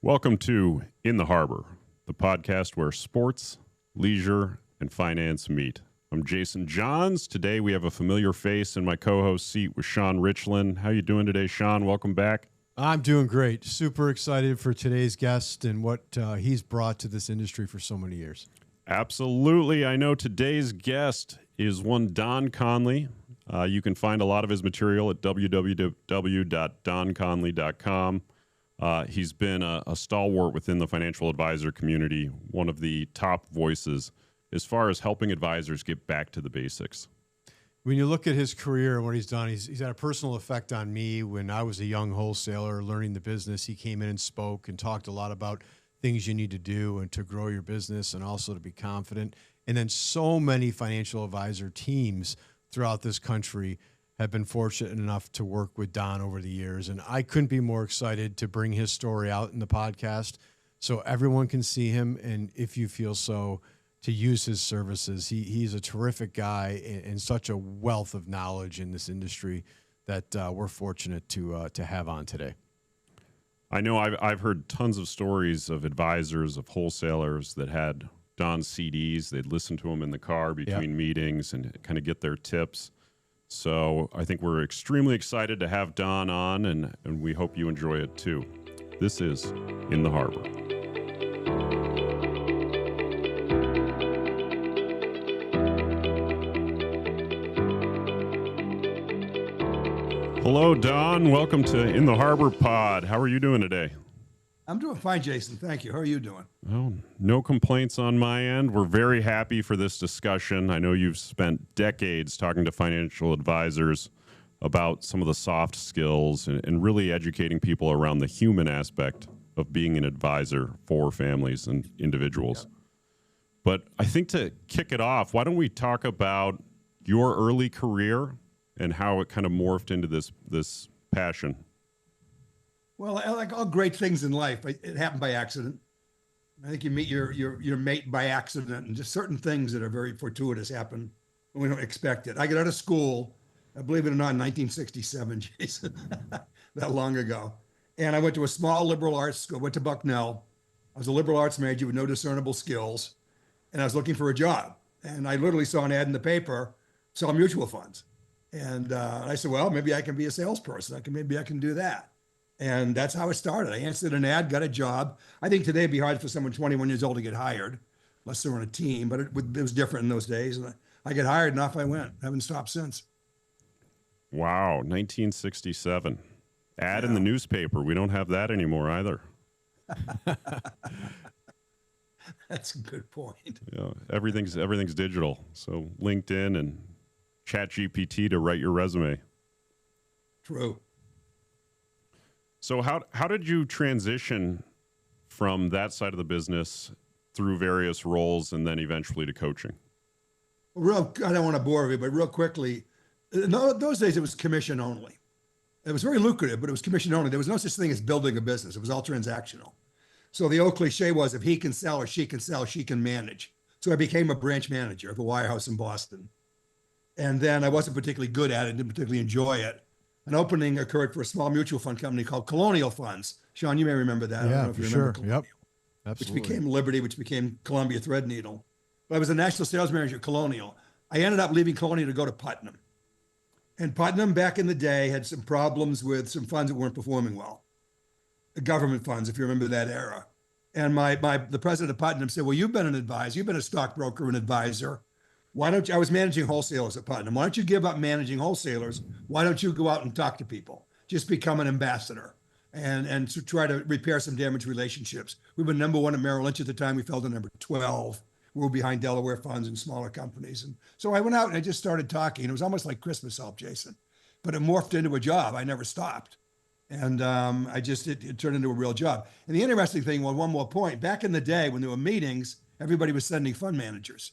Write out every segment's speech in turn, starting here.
Welcome to In the Harbor, the podcast where sports, leisure, and finance meet. I'm Jason Johns. Today we have a familiar face in my co-host seat with Sean Richland. How you doing today, Sean? Welcome back. I'm doing great. Super excited for today's guest and what he's brought to this industry for so many years. Absolutely. I know today's guest is one Don Connelly. You can find a lot of his material at www.donconnelly.com. He's been a stalwart within the financial advisor community, one of the top voices as far as helping advisors get back to the basics. When you look at his career and what he's done, he's had a personal effect on me. When I was a young wholesaler learning the business, he came in and spoke and talked a lot about things you need to do and to grow your business and also to be confident. And then so many financial advisor teams throughout this country have been fortunate enough to work with Don over the years. And I couldn't be more excited to bring his story out in the podcast so everyone can see him. And if you feel so, to use his services. He's a terrific guy and such a wealth of knowledge in this industry that we're fortunate to have on today. I know I've heard tons of stories of advisors, of wholesalers that had Don's CDs. They'd listen to him in the car between meetings and kind of get their tips. So I think we're extremely excited to have Don on, and we hope you enjoy it too. This is In the Harbor. Hello, Don. Welcome to In the Harbor Pod. How are you doing today? I'm doing fine, Jason. Thank you. How are you doing? Well, no complaints on my end. We're very happy for this discussion. I know you've spent decades talking to financial advisors about some of the soft skills and really educating people around the human aspect of being an advisor for families and individuals. Yep. But I think to kick it off, why don't we talk about your early career and how it kind of morphed into this passion? Well, like all great things in life, it happened by accident. I think you meet your mate by accident, and just certain things that are very fortuitous happen when we don't expect it. I got out of school, believe it or not, in 1967, Jason, that long ago. And I went to a small liberal arts school, went to Bucknell. I was a liberal arts major with no discernible skills, and I was looking for a job. And I literally saw an ad in the paper, sell mutual funds. And I said, well, maybe I can be a salesperson. Maybe I can do that. And that's how it started. I answered an ad, got a job. I think today it'd be hard for someone 21 years old to get hired, unless they're on a team, but it was different in those days. And I got hired and off I went. Haven't stopped since. Wow, 1967. Ad in the newspaper. We don't have that anymore either. That's a good point. Yeah, everything's digital. So LinkedIn and ChatGPT to write your resume. True. So how did you transition from that side of the business through various roles and then eventually to coaching? I don't want to bore you, but real quickly, those days it was commission only. It was very lucrative, but it was commission only. There was no such thing as building a business. It was all transactional. So the old cliche was, if he can sell or she can sell, she can manage. So I became a branch manager of a wirehouse in Boston. And then I wasn't particularly good at it, didn't particularly enjoy it. An opening occurred for a small mutual fund company called Colonial Funds. Sean, you may remember that. Yeah, I don't know if you remember sure. Yep. Absolutely. Which became Liberty, which became Columbia Threadneedle. But I was a national sales manager at Colonial. I ended up leaving Colonial to go to Putnam. And Putnam back in the day had some problems with some funds that weren't performing well. The government funds, if you remember that era. And the president of Putnam said, well, you've been an advisor. You've been a stockbroker and advisor. Why don't you, I was managing wholesalers at Putnam. Why don't you give up managing wholesalers? Why don't you go out and talk to people? Just become an ambassador and to try to repair some damaged relationships. We were number one at Merrill Lynch at the time. We fell to number 12. We were behind Delaware funds and smaller companies. And so I went out and I just started talking. It was almost like Christmas help, Jason, but it morphed into a job. I never stopped. And it turned into a real job. And the interesting thing, well, one more point, back in the day when there were meetings, everybody was sending fund managers,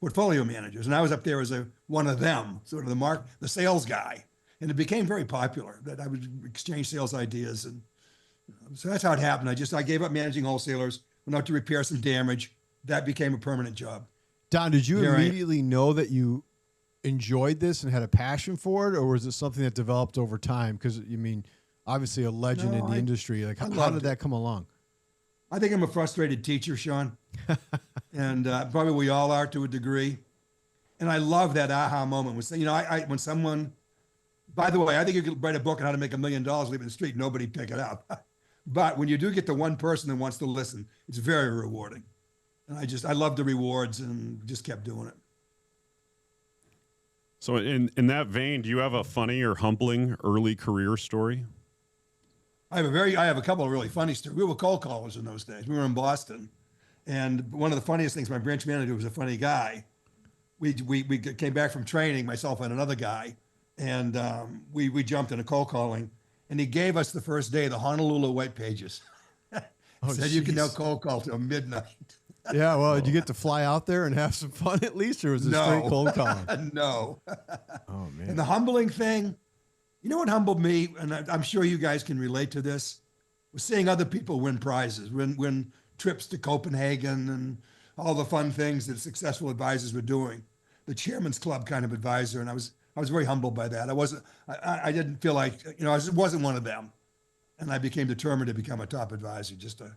portfolio managers. And I was up there as one of them, sort of the sales guy. And it became very popular that I would exchange sales ideas. And so that's how it happened. I gave up managing wholesalers, went out to repair some damage. That became a permanent job. Don, did you immediately know that you enjoyed this and had a passion for it, or was it something that developed over time? Because, obviously a legend in the industry. Like, how did that come along? I think I'm a frustrated teacher, Sean, and probably we all are to a degree. And I love that aha moment when when someone. By the way, I think you could write a book on how to make $1 million leaving the street, nobody pick it up. But when you do get the one person that wants to listen, it's very rewarding. And I love the rewards and just kept doing it. So in that vein, do you have a funny or humbling early career story? I have a couple of really funny stories. We were cold callers in those days. We were in Boston. And one of the funniest things, my branch manager was a funny guy. We came back from training, myself and another guy, and we jumped into cold calling. And he gave us the first day the Honolulu white pages. Said you can now cold call till midnight. Yeah, well, did you get to fly out there and have some fun at least, or was it straight cold calling? No. Oh, man. And the humbling thing, you know what humbled me, and I'm sure you guys can relate to this, was seeing other people win prizes, win trips to Copenhagen and all the fun things that successful advisors were doing. The chairman's club kind of advisor, and I was very humbled by that. I didn't feel like, I wasn't one of them. And I became determined to become a top advisor just to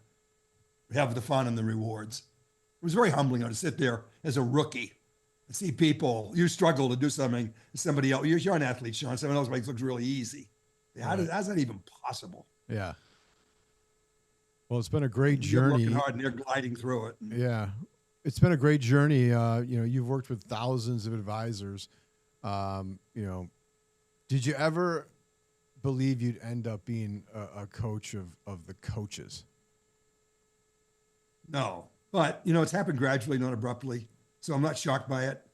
have the fun and the rewards. It was very humbling to sit there as a rookie and see people, you struggle to do something, somebody else, you're an athlete, Sean, someone else makes it look really easy. How's that even possible? Yeah. Well, it's been a great You're journey. working hard and they're gliding through it. Yeah. It's been a great journey. You've worked with thousands of advisors. Did you ever believe you'd end up being a coach of the coaches? No, but it's happened gradually, not abruptly. So I'm not shocked by it.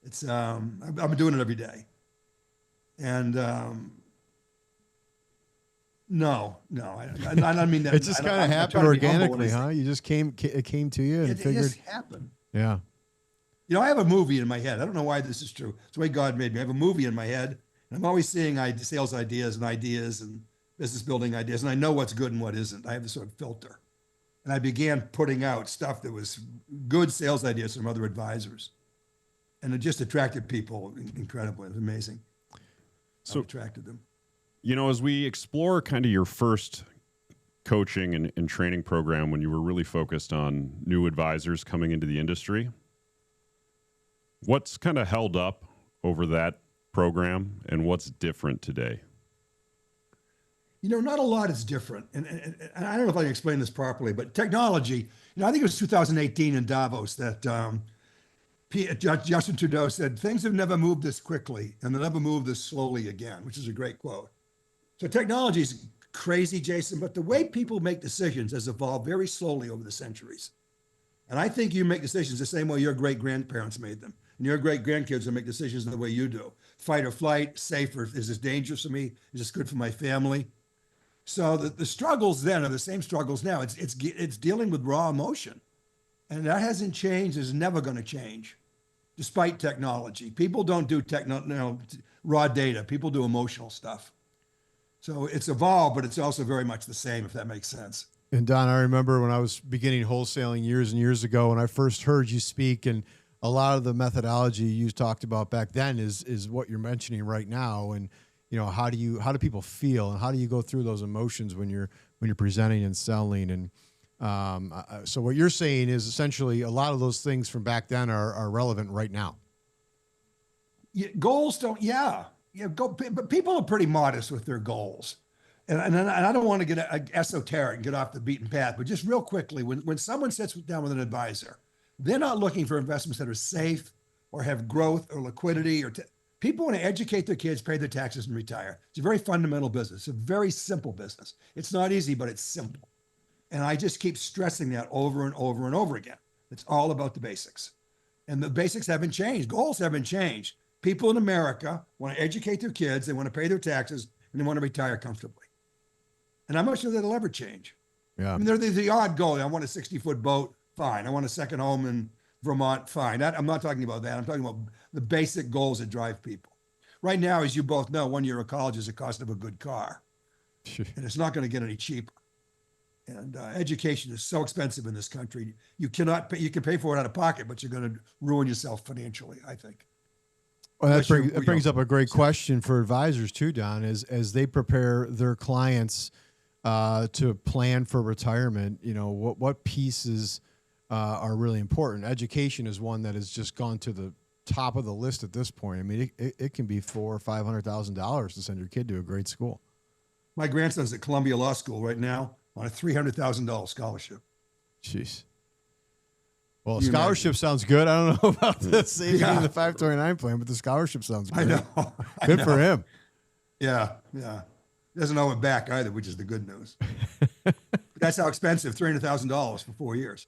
It's I'm doing it every day, and no, I don't mean that. It just kind of happened organically, huh? You just it came to you and figured. It just happened. Yeah. I have a movie in my head. I don't know why this is true. It's the way God made me. I have a movie in my head, and I'm always seeing sales ideas and business building ideas, and I know what's good and what isn't. I have this sort of filter. And I began putting out stuff that was good sales ideas from other advisors. And it just attracted people incredibly. It was amazing. So attracted them. As we explore kind of your first coaching and training program when you were really focused on new advisors coming into the industry, what's kind of held up over that program and what's different today? Not a lot is different. And I don't know if I can explain this properly, but technology, I think it was 2018 in Davos that Justin Trudeau said, things have never moved this quickly and they'll never move this slowly again, which is a great quote. So technology is crazy, Jason, but the way people make decisions has evolved very slowly over the centuries. And I think you make decisions the same way your great-grandparents made them. And your great-grandkids will make decisions the way you do. Fight or flight, safe, or is this dangerous for me? Is this good for my family? So the struggles then are the same struggles now. It's dealing with raw emotion. And that hasn't changed, is never going to change, despite technology. People don't do raw data. People do emotional stuff. So it's evolved, but it's also very much the same, if that makes sense. And Don, I remember when I was beginning wholesaling years and years ago, when I first heard you speak, and a lot of the methodology you talked about back then is what you're mentioning right now. And how do people feel, and how do you go through those emotions when you're presenting and selling? And so what you're saying is essentially a lot of those things from back then are relevant right now. Goals don't, but people are pretty modest with their goals. And I don't want to get esoteric and get off the beaten path, but just real quickly, when someone sits down with an advisor, they're not looking for investments that are safe or have growth or liquidity. People want to educate their kids, pay their taxes, and retire. It's a very fundamental business. It's a very simple business. It's not easy, but it's simple. And I just keep stressing that over and over and over again. It's all about the basics. And the basics haven't changed. Goals haven't changed. People in America want to educate their kids, they want to pay their taxes, and they want to retire comfortably. And I'm not sure that'll ever change. Yeah. I mean, they're the odd goal. I want a 60-foot boat, fine. I want a second home in Vermont, fine. I'm not talking about that. I'm talking about the basic goals that drive people. Right now, as you both know, 1 year of college is the cost of a good car. And it's not going to get any cheaper. And education is so expensive in this country. You can pay for it out of pocket, but you're going to ruin yourself financially, I think. Well, that brings up a great question for advisors too, Don, as they prepare their clients to plan for retirement, what pieces are really important. Education is one that has just gone to the top of the list at this point. I mean, it can be $400,000 or $500,000 to send your kid to a great school. My grandson's at Columbia Law School right now on a $300,000 scholarship. Jeez. Well, scholarship sounds good. I don't know about the saving in the 529 plan, but the scholarship sounds good. I know. Good for him. Yeah. Doesn't owe it back either, which is the good news. That's how expensive, $300,000 for 4 years.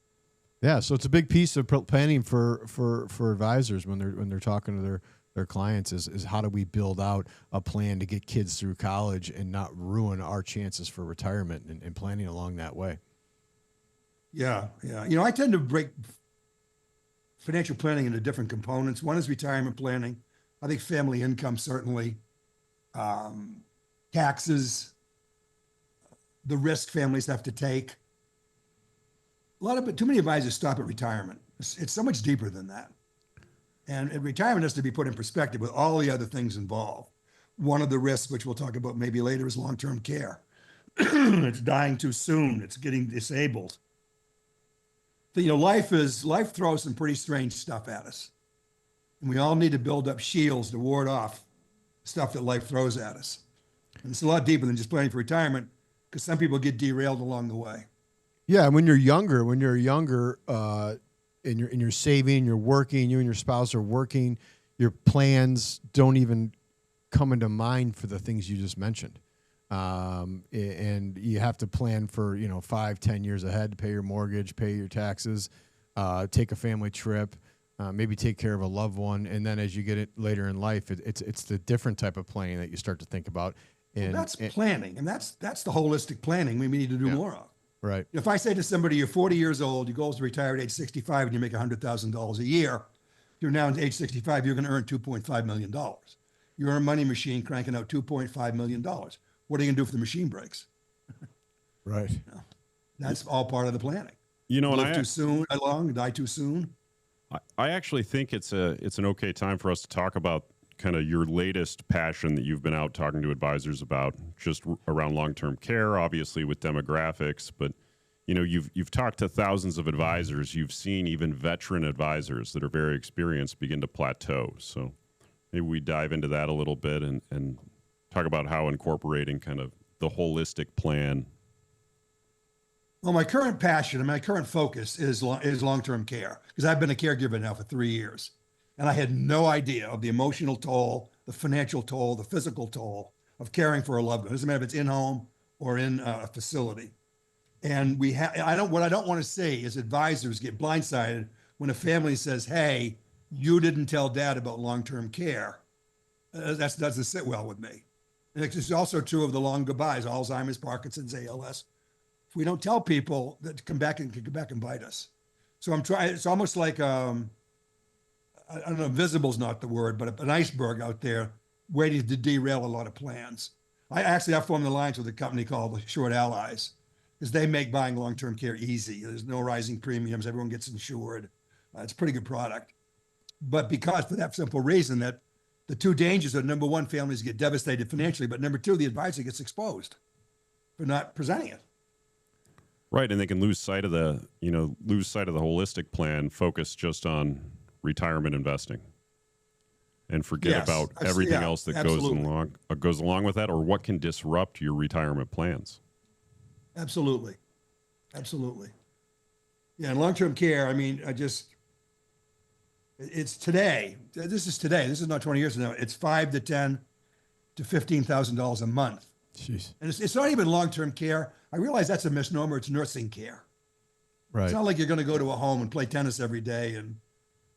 Yeah, so it's a big piece of planning for advisors when they're talking to their clients is how do we build out a plan to get kids through college and not ruin our chances for retirement and planning along that way. Yeah. I tend to break financial planning into different components. One is retirement planning. I think family income, certainly. Taxes, the risk families have to take. Too many advisors stop at retirement. It's so much deeper than that. And retirement has to be put in perspective with all the other things involved. One of the risks, which we'll talk about maybe later, is long-term care. It's dying too soon. It's getting disabled. So, life throws some pretty strange stuff at us. And we all need to build up shields to ward off stuff that life throws at us. And it's a lot deeper than just planning for retirement, because some people get derailed along the way. Yeah, and when you're younger, and you're saving, you're working, you and your spouse are working, your plans don't even come into mind for the things you just mentioned. And you have to plan for, 5-10 years ahead to pay your mortgage, pay your taxes, take a family trip, maybe take care of a loved one. And then as you get it later in life, it's the different type of planning that you start to think about. And that's planning. And that's the holistic planning we need to do more of. Right. If I say to somebody, you're 40 years old, your goal is to retire at age 65 and you make $100,000 a year, you're now at age 65, you're going to earn $2.5 million. You're a money machine cranking out $2.5 million. What are you going to do if the machine breaks? Right. That's all part of the planning. Live too soon, die long, die too soon. I actually think it's an okay time for us to talk about kind of your latest passion that you've been out talking to advisors about, just around long-term care, obviously with demographics, but you've talked to thousands of advisors. You've seen even veteran advisors that are very experienced begin to plateau. So maybe we dive into that a little bit and talk about how incorporating kind of the holistic plan. Well, my current passion and my current focus is long-term care, because I've been a caregiver now for 3 years. And I had no idea of the emotional toll, the financial toll, the physical toll of caring for a loved one. It doesn't matter if it's in-home or in a facility. And what I don't want to see is advisors get blindsided when a family says, hey, you didn't tell dad about long-term care. That doesn't sit well with me. And it's also true of the long goodbyes, Alzheimer's, Parkinson's, ALS. If we don't tell people, that can come back and bite us. So I'm trying, it's almost like, I don't know, visible is not the word, but an iceberg out there waiting to derail a lot of plans. I formed an alliance with a company called Assured Allies, because they make buying long-term care easy. There's no rising premiums. Everyone gets insured. It's a pretty good product. But for that simple reason that the two dangers are, number one, families get devastated financially, but number two, the advisor gets exposed for not presenting it. Right, and they can lose sight of the holistic plan, focus just on retirement investing, and forget about everything else that goes along with that, or what can disrupt your retirement plans. Absolutely. Yeah, and long-term care, I mean, it's today. This is not 20 years ago. It's $5,000 to $10,000 to $15,000 a month. Jeez. And it's not even long-term care. I realize that's a misnomer. It's nursing care. Right. It's not like you're going to go to a home and play tennis every day and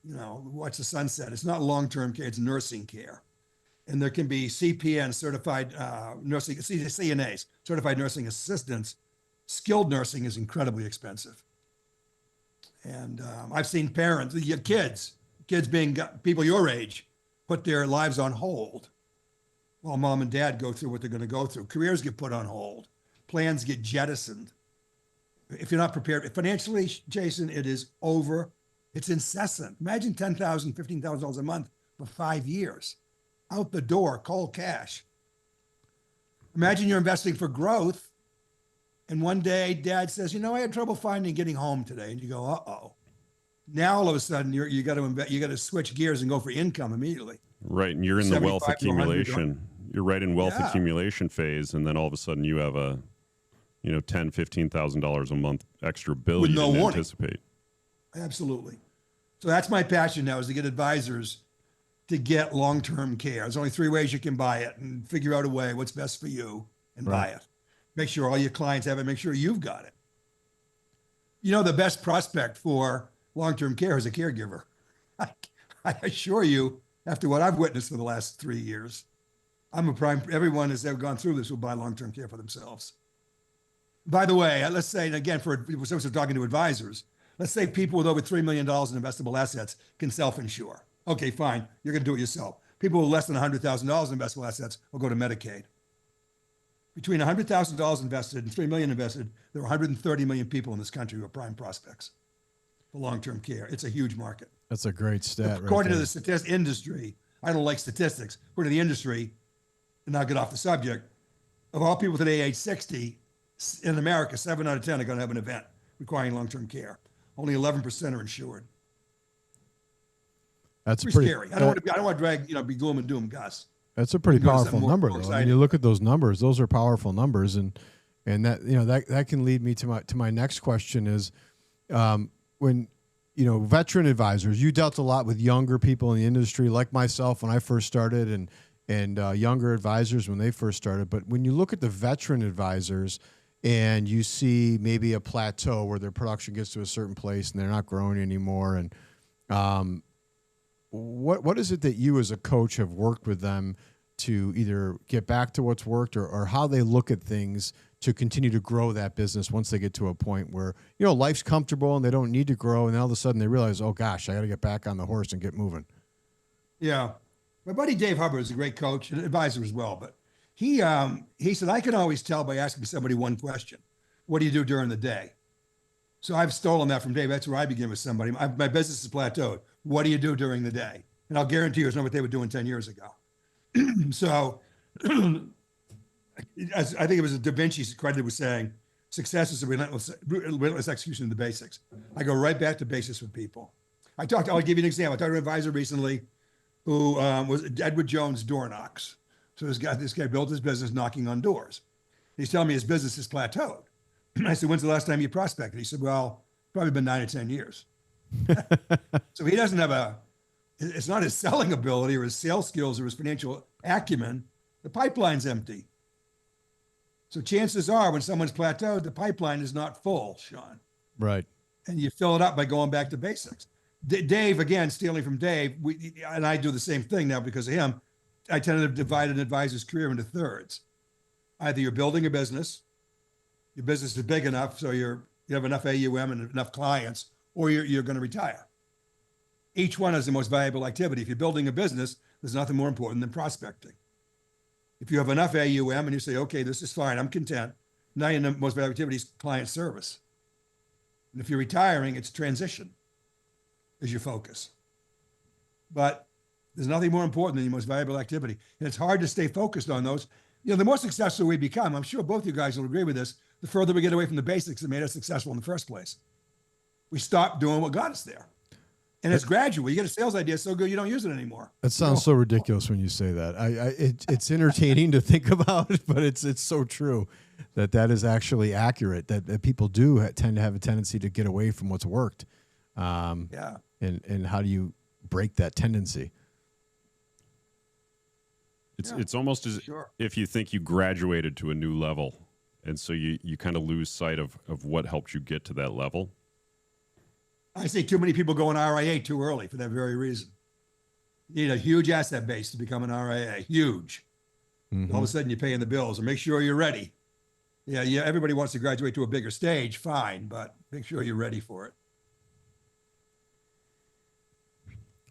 watch the sunset. It's not long-term care. It's nursing care. And there can be CPN, certified nursing, CNAs, certified nursing assistants. Skilled nursing is incredibly expensive. And I've seen parents, kids being people your age, put their lives on hold while mom and dad go through what they're going to go through. Careers get put on hold. Plans get jettisoned. If you're not prepared financially, Jason, it is over. It's incessant. Imagine $10,000, $15,000 a month for 5 years. Out the door, cold cash. Imagine you're investing for growth And one day dad says, I had trouble getting home today. And you go, uh-oh. Now all of a sudden you got to switch gears and go for income immediately. Right. And you're in the wealth 75 to 100 accumulation. You're right in wealth Yeah. accumulation phase. And then all of a sudden you have a, $10,000-$15,000 a month extra bill With you no didn't warning. anticipate. Absolutely. So that's my passion now, is to get advisors to get long-term care. There's only 3 ways you can buy it, and figure out a way what's best for you and buy it. Make sure all your clients have it. Make sure you've got it. The best prospect for long-term care is a caregiver. I assure you, after what I've witnessed for the last 3 years, everyone has ever gone through this will buy long-term care for themselves. By the way, let's say, and again, since we're talking to advisors, let's say people with over $3 million in investable assets can self-insure. Okay, fine. You're going to do it yourself. People with less than $100,000 in investable assets will go to Medicaid. Between $100,000 invested and $3 million invested, there are 130 million people in this country who are prime prospects for long-term care. It's a huge market. That's a great stat. According to the industry, I don't like statistics. According to the industry, and I'll get off the subject, of all people today age 60 in America, 7 out of 10 are going to have an event requiring long-term care. Only 11% are insured. That's pretty scary. I don't want to drag, be gloom and doom, Gus. That's a pretty Go to powerful something number, more though. exciting. When you look at those numbers, those are powerful numbers, and that can lead me to my next question is, when veteran advisors, you dealt a lot with younger people in the industry, like myself when I first started, and younger advisors when they first started. But when you look at the veteran advisors, and you see maybe a plateau where their production gets to a certain place and they're not growing anymore, and what is it that you as a coach have worked with them to either get back to what's worked, or how they look at things to continue to grow that business once they get to a point where, life's comfortable and they don't need to grow, and all of a sudden they realize, oh gosh, I got to get back on the horse and get moving? Yeah. My buddy Dave Hubbard is a great coach and advisor as well, but he said, I can always tell by asking somebody one question: what do you do during the day? So I've stolen that from Dave. That's where I begin with somebody. My business is plateaued. What do you do during the day? And I'll guarantee you it's not what they were doing 10 years ago. So I think it was Da Vinci's credited with saying, success is a relentless execution of the basics. I go right back to basics with people. I'll give you an example. I talked to an advisor recently who was Edward Jones door knocks. So this guy built his business knocking on doors. He's telling me his business is plateaued. I said, when's the last time you prospected? He said, well, probably been 9 or 10 years. So he doesn't have it's not his selling ability or his sales skills or his financial acumen. The pipeline's empty. So chances are when someone's plateaued, the pipeline is not full, Sean. Right. And you fill it up by going back to basics. Dave, again, stealing from Dave, and I do the same thing now because of him. I tend to divide an advisor's career into thirds. Either you're building a business, your business is big enough so you have enough AUM and enough clients, or you're going to retire. Each one is the most valuable activity. If you're building a business, there's nothing more important than prospecting. If you have enough AUM and you say, okay, this is fine, I'm content, now your most valuable activity is client service. And if you're retiring, it's transition is your focus. But there's nothing more important than your most valuable activity. And it's hard to stay focused on those. The more successful we become, I'm sure both you guys will agree with this, the further we get away from the basics that made us successful in the first place. We stop doing what got us there. And it's gradual. You get a sales idea so good you don't use it anymore. That sounds so ridiculous when you say that. It's entertaining to think about, but it's so true that is actually accurate, that people do tend to have a tendency to get away from what's worked. Yeah. And how do you break that tendency? It's almost as if you think you graduated to a new level, and so you kind of lose sight of what helped you get to that level. I see too many people go in RIA too early for that very reason. You need a huge asset base to become an RIA, huge. Mm-hmm. All of a sudden you're paying the bills, and make sure you're ready. Yeah, everybody wants to graduate to a bigger stage, fine, but make sure you're ready for it.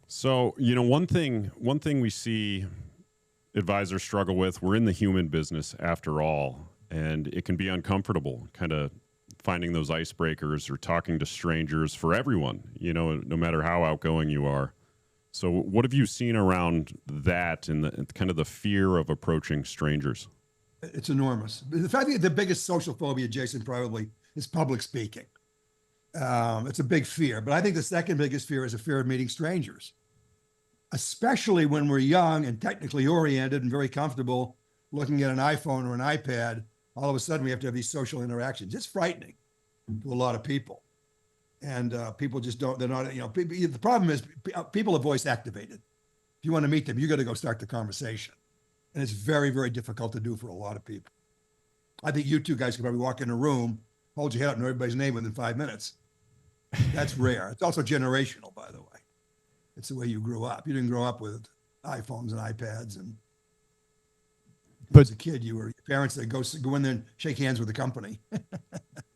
So, one thing we see advisors struggle with, we're in the human business after all, and it can be uncomfortable, kind of finding those icebreakers or talking to strangers for everyone, no matter how outgoing you are. So what have you seen around that and kind of the fear of approaching strangers? It's enormous. The fact that the biggest social phobia, Jason, probably is public speaking. It's a big fear, but I think the second biggest fear is a fear of meeting strangers, especially when we're young and technically oriented and very comfortable looking at an iPhone or an iPad. All of a sudden, we have to have these social interactions. It's frightening to a lot of people, and people just don't. They're not. You know, the problem is people are voice activated. If you want to meet them, you got to go start the conversation, and it's very, very difficult to do for a lot of people. I think you two guys could probably walk in a room, hold your head up, know everybody's name within 5 minutes. That's rare. It's also generational, by the way. It's the way you grew up. You didn't grow up with iPhones and iPads, and but as a kid, you were your parents that go in there and shake hands with the company.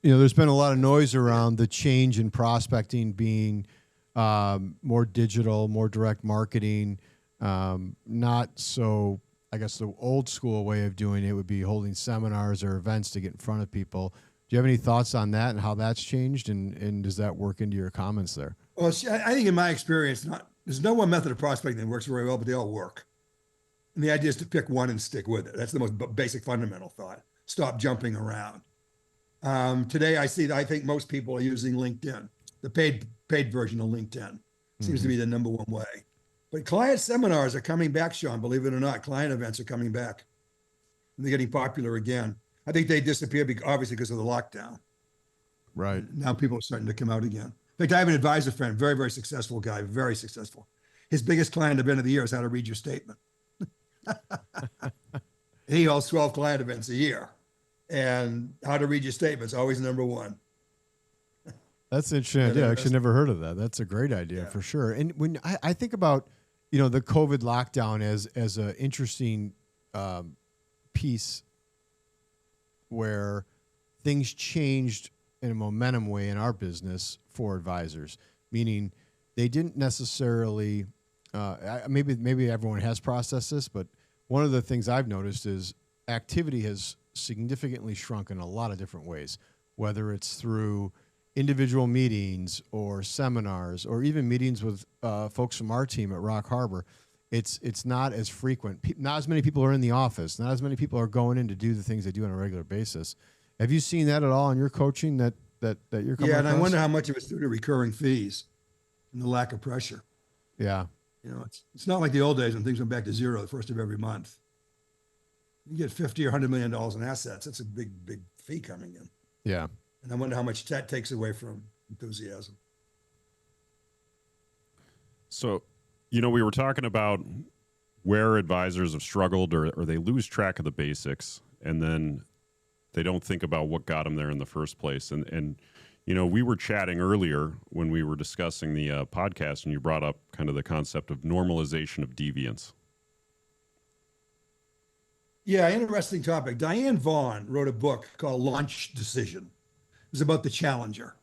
You know, there's been a lot of noise around the change in prospecting being more digital, more direct marketing, not so. I guess the old school way of doing it would be holding seminars or events to get in front of people. Do you have any thoughts on that and how that's changed? And does that work into your comments there? Well, see, I think in my experience, there's no one method of prospecting that works very well, but they all work. And the idea is to pick one and stick with it. That's the most basic fundamental thought. Stop jumping around. Today, I think most people are using LinkedIn. The paid version of LinkedIn seems to be the number one way. But client seminars are coming back, Sean, believe it or not. Client events are coming back. And they're getting popular again. I think they disappeared obviously because of the lockdown. Right. Now people are starting to come out again. In fact, I have an advisor friend, very, very successful guy, very successful. His biggest client event of the year is how to read your statement. He holds 12 client events a year. And how to read your statement is always number one. That's interesting. Yeah, I actually never heard of that. That's a great idea for sure. And when I think about, you know, the COVID lockdown as an interesting piece where things changed in a momentum way in our business for advisors, meaning they didn't necessarily, maybe everyone has processed this, but one of the things I've noticed is activity has significantly shrunk in a lot of different ways, whether it's through individual meetings or seminars or even meetings with folks from our team at Rock Harbor. It's not as frequent. Not as many people are in the office. Not as many people are going in to do the things they do on a regular basis. Have you seen that at all in your coaching that you're coming across? I wonder how much of it's due to recurring fees and the lack of pressure. Yeah. You know, it's not like the old days when things went back to zero the first of every month. You get $50 or $100 million in assets. That's a big fee coming in. Yeah. And I wonder how much that takes away from enthusiasm. So, you know, we were talking about where advisors have struggled or they lose track of the basics and then they don't think about what got them there in the first place. And you know, we were chatting earlier when we were discussing the podcast and you brought up kind of the concept of normalization of deviance. Yeah, interesting topic. Diane Vaughn wrote a book called Launch Decision. It was about the Challenger.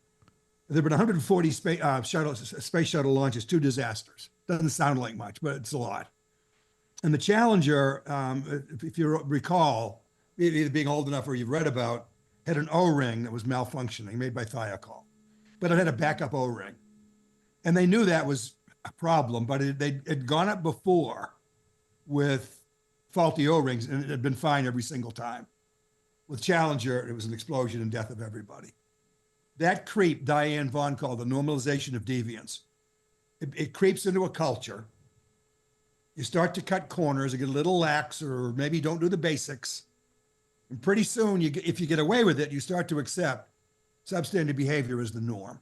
There have been 140 space shuttle launches, 2 disasters. Doesn't sound like much, but it's a lot. And the Challenger, if you recall, either being old enough or you've read about, had an O-ring that was malfunctioning, made by Thiokol. But it had a backup O-ring. And they knew that was a problem, but they had gone up before with faulty O-rings, and it had been fine every single time. With Challenger, it was an explosion and death of everybody. That creep, Diane Vaughn called the normalization of deviance. It creeps into a culture. You start to cut corners, you get a little lax, or maybe you don't do the basics. And pretty soon, if you get away with it, you start to accept substandard behavior as the norm.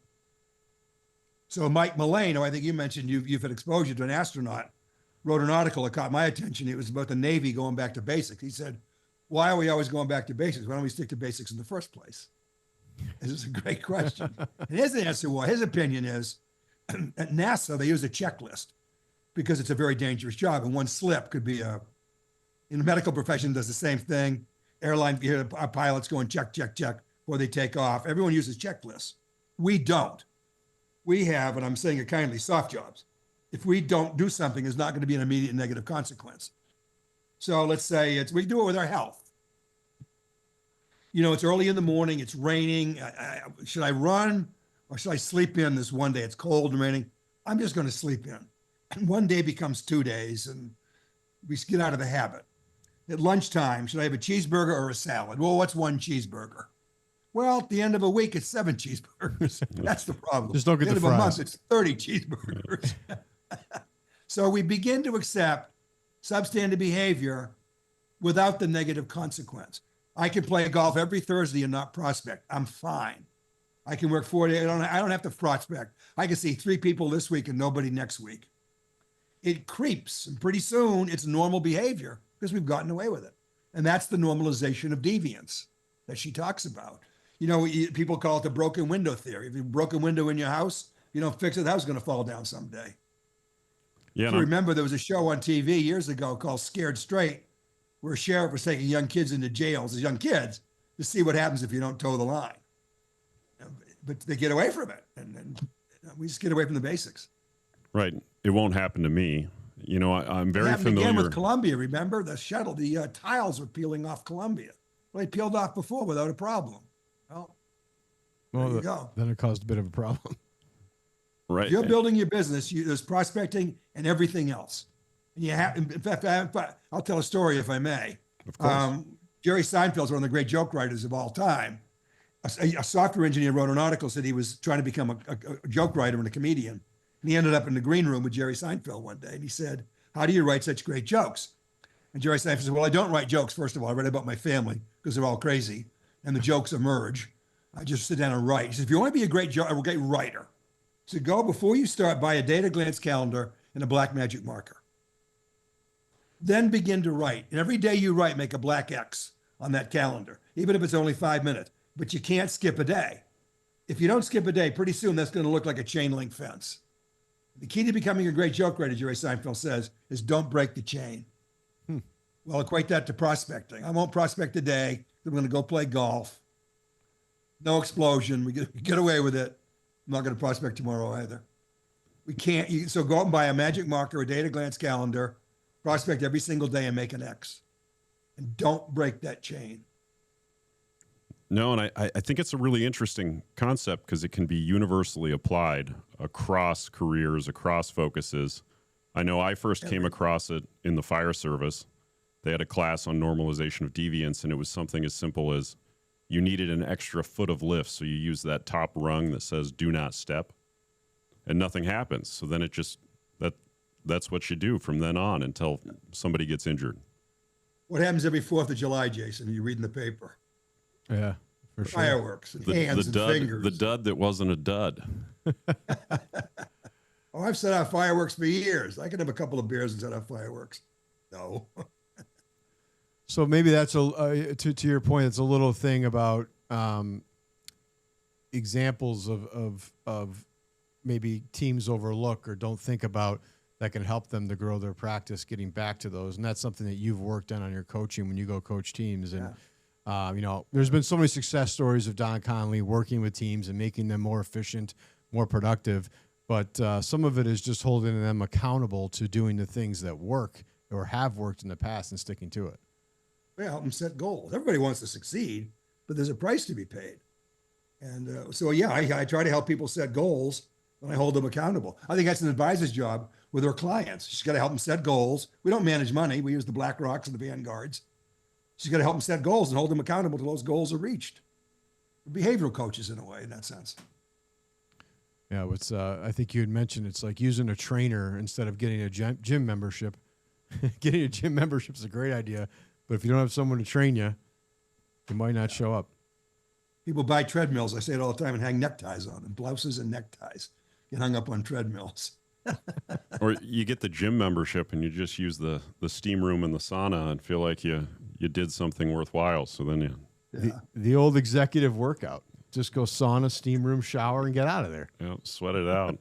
So Mike Mullane, who I think you mentioned you've had exposure to, an astronaut, wrote an article that caught my attention. It was about the Navy going back to basics. He said, why are we always going back to basics? Why don't we stick to basics in the first place? This is a great question. And his answer was, his opinion is, at NASA, they use a checklist because it's a very dangerous job. And one slip could be in the medical profession does the same thing. Airline, our pilots go and check before they take off. Everyone uses checklists. We don't. We have, and I'm saying it kindly, soft jobs. If we don't do something, there's not going to be an immediate negative consequence. So let's say we do it with our health. You know, it's early in the morning, it's raining. Should I run or should I sleep in this one day? It's cold and raining. I'm just going to sleep in. And one day becomes 2 days and we get out of the habit. At lunchtime, should I have a cheeseburger or a salad? Well, what's one cheeseburger? Well, at the end of a week, it's 7 cheeseburgers. That's the problem. Just don't get at the the end of a fries. month, it's 30 cheeseburgers. So we begin to accept substandard behavior without the negative consequence. I can play golf every Thursday and not prospect. I'm fine. I can work 4 days. I don't have to prospect. I can see 3 people this week and nobody next week. It creeps, and pretty soon it's normal behavior because we've gotten away with it. And that's the normalization of deviance that she talks about. You know, people call it the broken window theory. If you broke a window in your house, you don't fix it, the house is going to fall down someday. Yeah. If you remember, there was a show on TV years ago called Scared Straight, where a sheriff was taking young kids into jails as young kids to see what happens if you don't toe the line. But they get away from it, and we just get away from the basics. Right. It won't happen to me. You know, I'm very familiar. Again with Columbia, remember the shuttle, the tiles were peeling off Columbia. Well, they peeled off before without a problem. Well, there you go. Then it caused a bit of a problem. Right. If you're building your business, there's prospecting and everything else. And you have, in fact, I'll tell a story if I may. Of course. Jerry Seinfeld's one of the great joke writers of all time. A software engineer wrote an article, said he was trying to become a joke writer and a comedian. And he ended up in the green room with Jerry Seinfeld one day. And he said, "How do you write such great jokes?" And Jerry Seinfeld said, "Well, I don't write jokes. First of all, I write about my family because they're all crazy. And the jokes emerge. I just sit down and write." He said, "If you want to be a great writer, so go before you start, buy a data glance calendar and a black magic marker. Then begin to write. And every day you write, make a black X on that calendar, even if it's only 5 minutes. But you can't skip a day. If you don't skip a day, pretty soon that's going to look like a chain link fence. The key to becoming a great joke writer, Jerry Seinfeld says, is don't break the chain." Well, equate that to prospecting. I won't prospect today. I'm going to go play golf. No explosion. We get away with it. I'm not going to prospect tomorrow either. We can't. So go out and buy a magic marker, a data glance calendar, prospect every single day and make an X. And don't break that chain. No, and I think it's a really interesting concept because it can be universally applied across careers, across focuses. I know I first came across it in the fire service. They had a class on normalization of deviance, and it was something as simple as you needed an extra foot of lift, so you use that top rung that says "do not step," and nothing happens. So then it just that's what you do from then on until somebody gets injured. What happens every 4th of July, Jason? You read in the paper. Yeah, for sure. Fireworks and hands and fingers. The dud that wasn't a dud. Oh, I've set out fireworks for years. I can have a couple of beers and set out fireworks. No. So maybe that's to your point. It's a little thing about examples of maybe teams overlook or don't think about that can help them to grow their practice. Getting back to those, and that's something that you've worked on your coaching when you go coach teams. And you know, there's been so many success stories of Don Connelly working with teams and making them more efficient, more productive. But some of it is just holding them accountable to doing the things that work or have worked in the past and sticking to it. Yeah, help them set goals. Everybody wants to succeed, but there's a price to be paid. And so, yeah, I try to help people set goals and I hold them accountable. I think that's an advisor's job with their clients. She's got to help them set goals. We don't manage money. We use the Black Rocks and the Vanguards. She's got to help them set goals and hold them accountable till those goals are reached. Behavioral coaches, in a way, in that sense. Yeah, it's I think you had mentioned it's like using a trainer instead of getting a gym membership. Getting a gym membership is a great idea, but if you don't have someone to train you, you might not show up. People buy treadmills, I say it all the time, and hang neckties on them, blouses and neckties. Get hung up on treadmills. Or you get the gym membership and you just use the steam room and the sauna and feel like you did something worthwhile. So then the old executive workout. Just go sauna, steam room, shower, and get out of there. Yeah, sweat it out.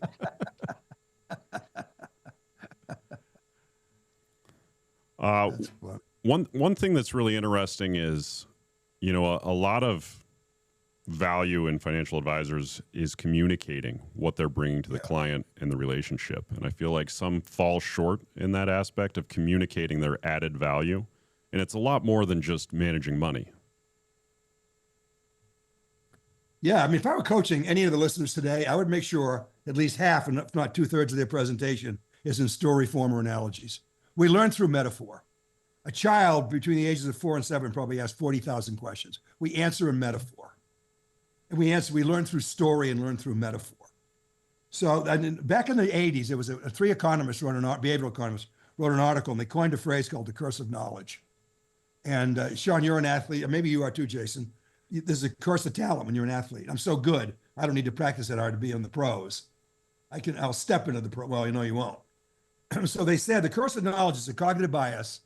One thing that's really interesting is, you know, a lot of value in financial advisors is communicating what they're bringing to the client and the relationship. And I feel like some fall short in that aspect of communicating their added value. And it's a lot more than just managing money. Yeah, I mean, if I were coaching any of the listeners today, I would make sure at least half, and if not 2/3 of their presentation is in story form or analogies. We learn through metaphor. A child between the ages of 4 and 7 probably asks 40,000 questions. We answer in metaphor. And we learn through story and learn through metaphor. So back in the 80s, there was three economists, behavioral economists, wrote an article, and they coined a phrase called the curse of knowledge. And Sean, you're an athlete, and maybe you are too, Jason. There's a curse of talent when you're an athlete. I'm so good, I don't need to practice that hard to be in the pros. I'll step into the pro. Well, you won't. So they said the curse of knowledge is a cognitive bias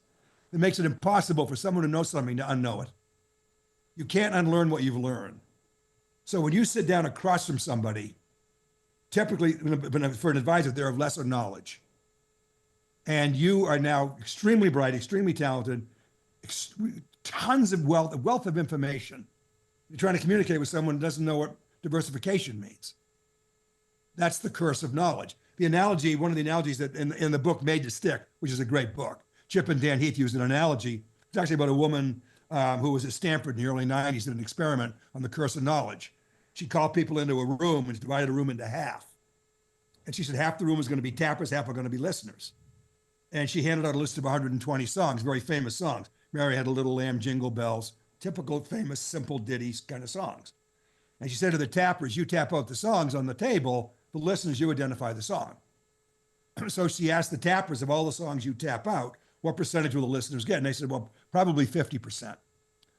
that makes it impossible for someone who knows something to unknow it. You can't unlearn what you've learned. So when you sit down across from somebody, typically for an advisor, they're of lesser knowledge. And you are now extremely bright, extremely talented, tons of wealth of information. You're trying to communicate with someone who doesn't know what diversification means. That's the curse of knowledge. The analogy, one of the analogies that in the book Made to Stick, which is a great book, Chip and Dan Heath used an analogy. It's actually about a woman who was at Stanford in the early 90s, did an experiment on the curse of knowledge. She called people into a room and divided a room into half. And she said half the room was going to be tappers, half are going to be listeners. And she handed out a list of 120 songs, very famous songs. Mary Had a Little Lamb, Jingle Bells, typical famous simple ditties kind of songs. And she said to the tappers, you tap out the songs on the table, the listeners, you identify the song. So she asked the tappers, of all the songs you tap out, what percentage will the listeners get? And they said, well, probably 50%.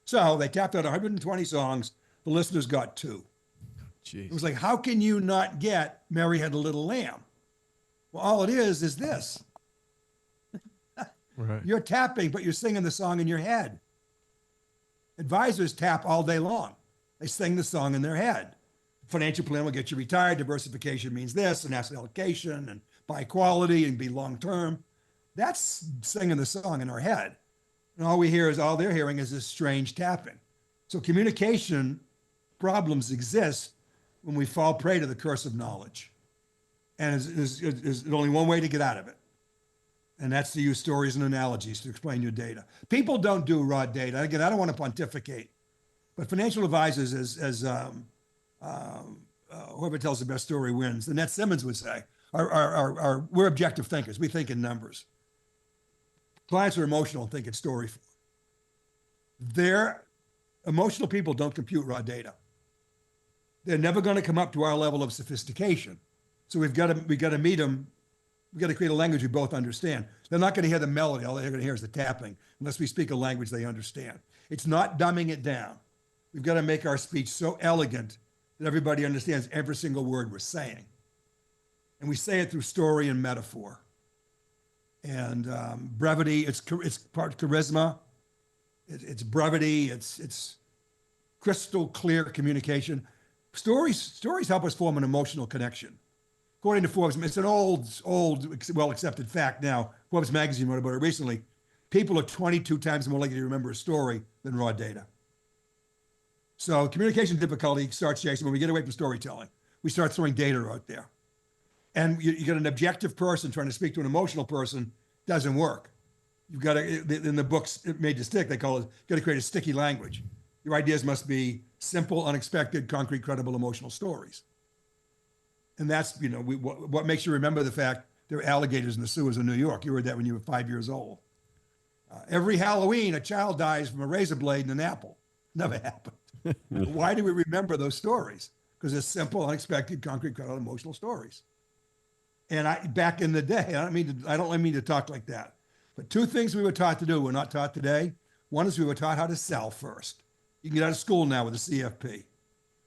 So they tapped out 120 songs. The listeners got 2. Jeez. It was like, how can you not get Mary Had a Little Lamb? Well, all it is this. Right. You're tapping, but you're singing the song in your head. Advisors tap all day long. They sing the song in their head. Financial plan will get you retired. Diversification means this, and asset allocation, and buy quality and be long-term. That's singing the song in our head. And all they're hearing is this strange tapping. So communication problems exist when we fall prey to the curse of knowledge. And there's only one way to get out of it. And that's to use stories and analogies to explain your data. People don't do raw data. Again, I don't want to pontificate, but financial advisors, as whoever tells the best story wins, Annette Simmons would say, we're objective thinkers. We think in numbers. Clients are emotional and think in story form. Emotional people don't compute raw data. They're never going to come up to our level of sophistication. So we've got to meet them. We've got to create a language we both understand. They're not going to hear the melody. All they're going to hear is the tapping, unless we speak a language they understand. It's not dumbing it down. We've got to make our speech so elegant that everybody understands every single word we're saying. And we say it through story and metaphor. And brevity, it's part charisma. It's brevity. It's crystal clear communication. Stories help us form an emotional connection. According to Forbes, it's an old, well-accepted fact now. Forbes magazine wrote about it recently. People are 22 times more likely to remember a story than raw data. So communication difficulty starts, Jason, when we get away from storytelling. We start throwing data out there. And you get an objective person trying to speak to an emotional person, doesn't work. You've got to, in the books Made to Stick, they call it, got to create a sticky language. Your ideas must be simple, unexpected, concrete, credible, emotional stories. And that's, what makes you remember the fact there are alligators in the sewers of New York. You heard that when you were 5 years old. Every Halloween, a child dies from a razor blade and an apple. Never happened. Why do we remember those stories? Because they're simple, unexpected, concrete, credible, emotional stories. And back in the day, I don't mean to talk like that, but 2 things we were taught to do we're not taught today. One is we were taught how to sell first. You can get out of school now with a CFP.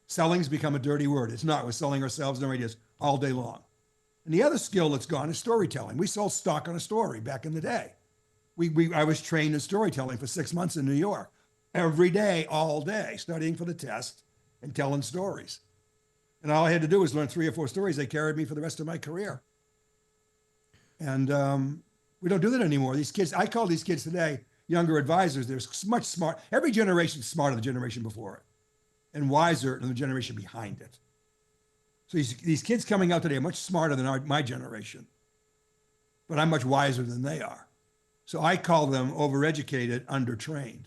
Selling's become a dirty word. It's not. We're selling ourselves and our ideas all day long. And the other skill that's gone is storytelling. We sold stock on a story back in the day. I was trained in storytelling for 6 months in New York, every day, all day, studying for the test and telling stories. And all I had to do was learn 3 or 4 stories. They carried me for the rest of my career. And we don't do that anymore. These kids, I call these kids today younger advisors. They're much smart. Every generation is smarter than the generation before it, and wiser than the generation behind it. So these kids coming out today are much smarter than my generation, but I'm much wiser than they are. So I call them overeducated, undertrained.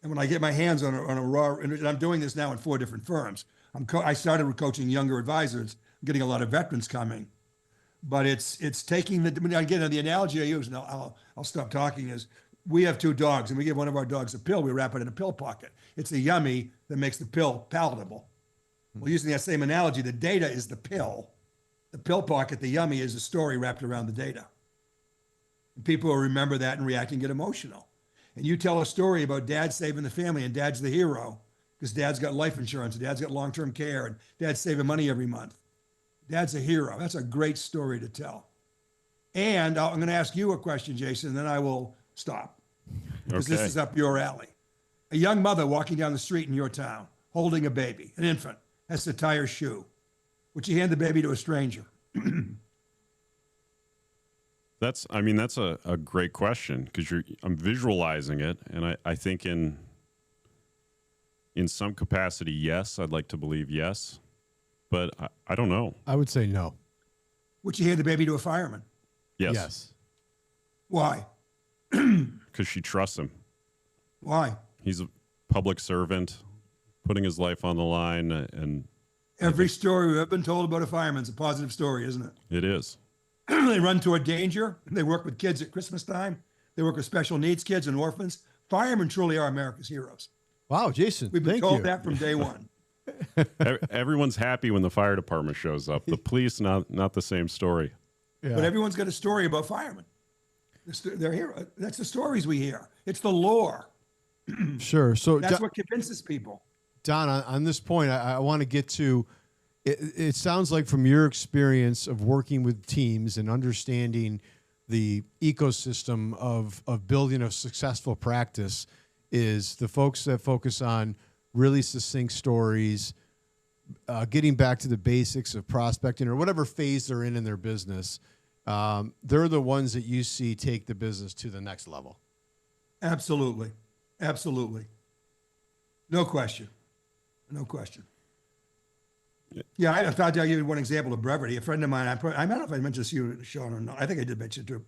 And when I get my hands on a raw, and I'm doing this now in 4 different firms. I started with coaching younger advisors, getting a lot of veterans coming, but it's taking again, the analogy I use, and I'll stop talking, is we have 2 dogs, and we give one of our dogs a pill. We wrap it in a pill pocket. It's the yummy that makes the pill palatable. Well, using that same analogy, the data is the pill. The pill pocket, the yummy, is the story wrapped around the data. And people will remember that and react and get emotional. And you tell a story about dad saving the family, and dad's the hero because dad's got life insurance, and dad's got long-term care, and dad's saving money every month. Dad's a hero. That's a great story to tell. And I'm going to ask you a question, Jason, and then I will stop because this is up your alley. A young mother walking down the street in your town, holding a baby, an infant, has to tie her shoe. Would you hand the baby to a stranger? That's a great question because I'm visualizing it, and I think in some capacity, yes, I'd like to believe yes, but I don't know. I would say no. Would you hand the baby to a fireman? Yes. Why? Because she trusts him. Why? He's a public servant, putting his life on the line, and every story we've ever been told about a fireman's a positive story, isn't it? It is. They run toward danger. They work with kids at Christmas time. They work with special needs kids and orphans. Firemen truly are America's heroes. Wow, Jason, We've been thank told you. that from day one. Everyone's happy when the fire department shows up. The police, not the same story. Yeah. But everyone's got a story about firemen. They're hero. That's the stories we hear. It's the lore. Sure. So That's what convinces people. Don, on this point, I want to get to, it sounds like from your experience of working with teams and understanding the ecosystem of building a successful practice is the folks that focus on really succinct stories, getting back to the basics of prospecting or whatever phase they're in their business. They're the ones that you see take the business to the next level. Absolutely. Absolutely. No question. No question. Yeah, I thought I'd give you one example of brevity. A friend of mine, I don't know if I mentioned this to you, Sean, or not. I think I did mention it too.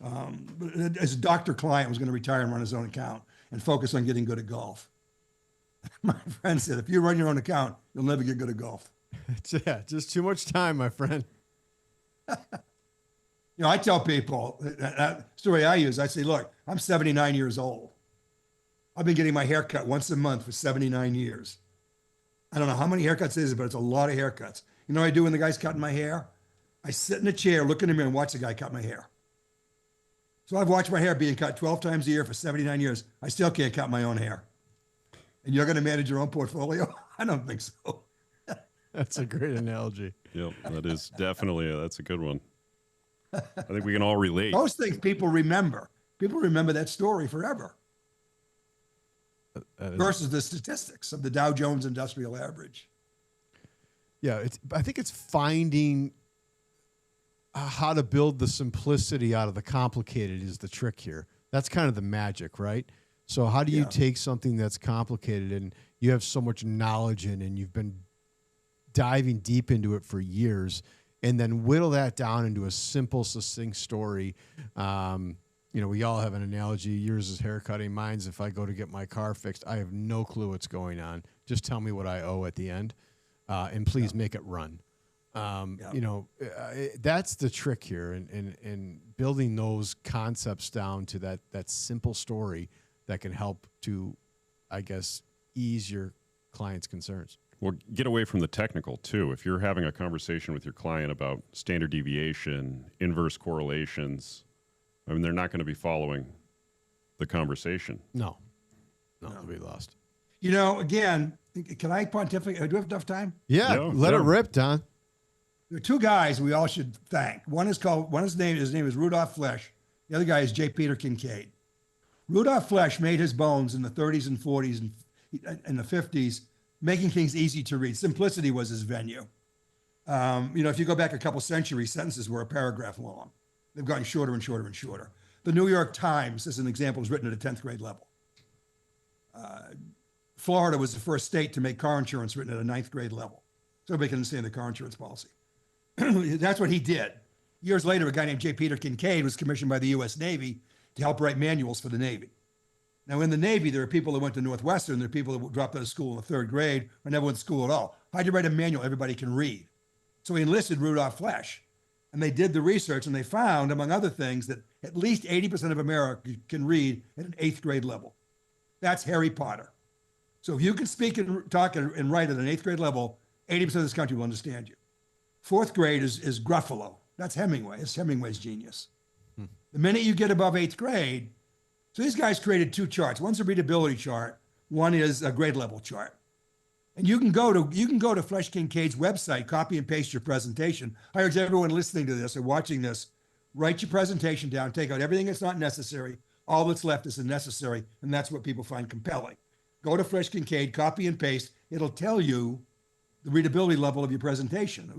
But as a doctor client was going to retire and run his own account and focus on getting good at golf. My friend said, if you run your own account, you'll never get good at golf. Yeah, just too much time, my friend. I tell people, that's the way I use. I say, look, I'm 79 years old. I've been getting my hair cut once a month for 79 years. I don't know how many haircuts it is, but it's a lot of haircuts. You know what I do when the guy's cutting my hair? I sit in a chair, look in the mirror, and watch the guy cut my hair. So I've watched my hair being cut 12 times a year for 79 years. I still can't cut my own hair. And you're going to manage your own portfolio? I don't think so. That's a great analogy. Yep, that is definitely, that's a good one. I think we can all relate. Those things people remember. People remember that story forever. Versus the statistics of the Dow Jones Industrial Average. Yeah, I think it's finding how to build the simplicity out of the complicated is the trick here. That's kind of the magic, right? So how do you take something that's complicated and you have so much knowledge in and you've been diving deep into it for years and then whittle that down into a simple, succinct story? We all have an analogy. Yours is haircutting. Mine's if I go to get my car fixed, I have no clue what's going on. Just tell me what I owe at the end, and please make it run. That's the trick here, and building those concepts down to that simple story that can help to, I guess, ease your client's concerns. Well, get away from the technical, too. If you're having a conversation with your client about standard deviation, inverse correlations, they're not going to be following the conversation. No, they'll be lost. Again, can I pontificate? Do we have enough time? Yeah, let it rip, Don. There are 2 guys we all should thank. His name is Rudolph Flesch. The other guy is J. Peter Kincaid. Rudolph Flesch made his bones in the 30s and 40s and the 50s, making things easy to read. Simplicity was his venue. If you go back a couple centuries, sentences were a paragraph long. They've gotten shorter and shorter and shorter. The New York Times, as an example, is written at a 10th grade level. Florida was the first state to make car insurance written at a 9th grade level. So everybody can understand the car insurance policy. That's what he did. Years later, a guy named J. Peter Kincaid was commissioned by the U.S. Navy to help write manuals for the Navy. Now, in the Navy, there are people that went to Northwestern. There are people that dropped out of school in the 3rd grade or never went to school at all. How'd you write a manual everybody can read? So he enlisted Rudolph Flesch. And they did the research and they found, among other things, that at least 80% of America can read at an 8th grade level. That's Harry Potter. So if you can speak and talk and write at an 8th grade level, 80% of this country will understand you. 4th grade is Gruffalo. That's Hemingway. It's Hemingway's genius. The minute you get above 8th grade, so these guys created 2 charts. One's a readability chart. One is a grade level chart. And you can go to Flesh Kincaid's website, copy and paste your presentation. I urge everyone listening to this or watching this, write your presentation down, take out everything that's not necessary. All that's left is necessary, and that's what people find compelling. Go to Flesh Kincaid, copy and paste. It'll tell you the readability level of your presentation.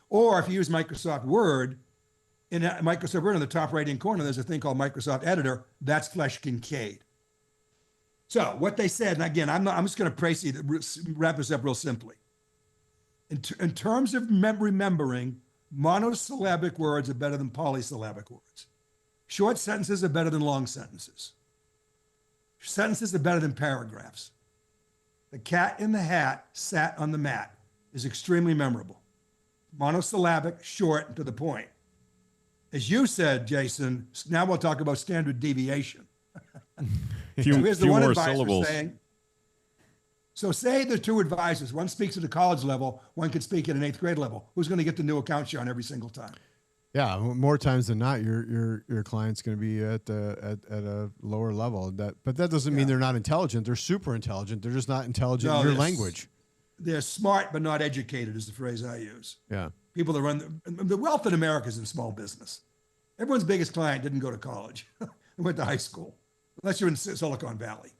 Or if you use Microsoft Word, in Microsoft Word in the top right-hand corner, there's a thing called Microsoft Editor. That's Flesh Kincaid. So what they said, and again, I'm just going to wrap this up real simply. In terms of remembering, monosyllabic words are better than polysyllabic words. Short sentences are better than long sentences. Sentences are better than paragraphs. The cat in the hat sat on the mat is extremely memorable. Monosyllabic, short, and to the point. As you said, Jason, now we'll talk about standard deviation. Few more syllables. So say the 2 advisors, one speaks at the college level, one can speak at an 8th grade level. Who's going to get the new account shown every single time? Yeah, more times than not, your client's going to be at a lower level. But that doesn't mean they're not intelligent. They're super intelligent. They're just not intelligent in your language. They're smart but not educated, is the phrase I use. Yeah. People that run the wealth in America is in small business. Everyone's biggest client didn't go to college. They went to high school, unless you're in Silicon Valley.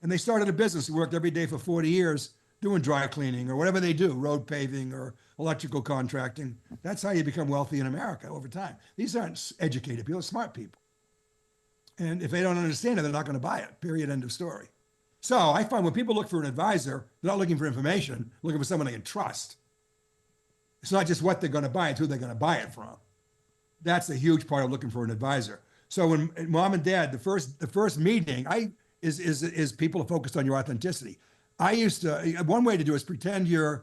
And they started a business who worked every day for 40 years doing dry cleaning or whatever they do, road paving or electrical contracting. That's how you become wealthy in America over time. These aren't educated people, they're smart people. And if they don't understand it, they're not going to buy it, period, end of story. So I find when people look for an advisor, they're not looking for information, looking for someone they can trust. It's not just what they're going to buy, it's who they're going to buy it from. That's a huge part of looking for an advisor. So when mom and dad, the first meeting, is people are focused on your authenticity. I used to, one way to do it is pretend you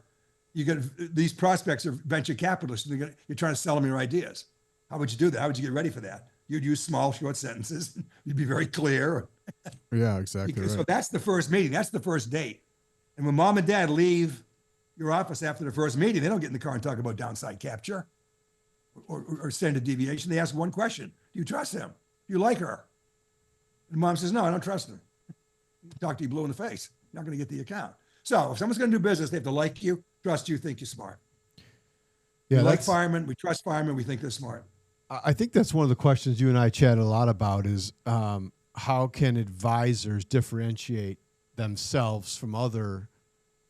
get these prospects are venture capitalists and you're trying to sell them your ideas. How would you do that? How would you get ready for that? You'd use small, short sentences. You'd be very clear. Yeah, exactly. So that's the first meeting. That's the first date. And when mom and dad leave your office after the first meeting, they don't get in the car and talk about downside capture or standard deviation. They ask one question. Do you trust him? Do you like her? And mom says, no, I don't trust him. Talk to you blue in the face. You're not going to get the account. So if someone's going to do business, they have to like you, trust you, think you're smart. Yeah, we like firemen. We trust firemen. We think they're smart. I think that's one of the questions you and I chat a lot about is how can advisors differentiate themselves from other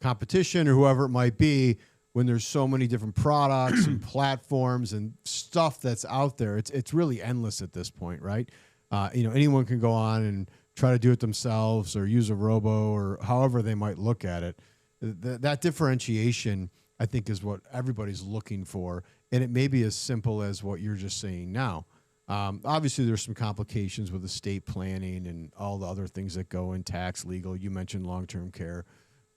competition or whoever it might be when there's so many different products and platforms and stuff that's out there. It's really endless at this point, right? Anyone can go on and try to do it themselves or use a robo or however they might look at it. That differentiation, I think, is what everybody's looking for. And it may be as simple as what you're just saying now. Obviously, there's some complications with estate planning and all the other things that go in tax, legal. You mentioned long-term care.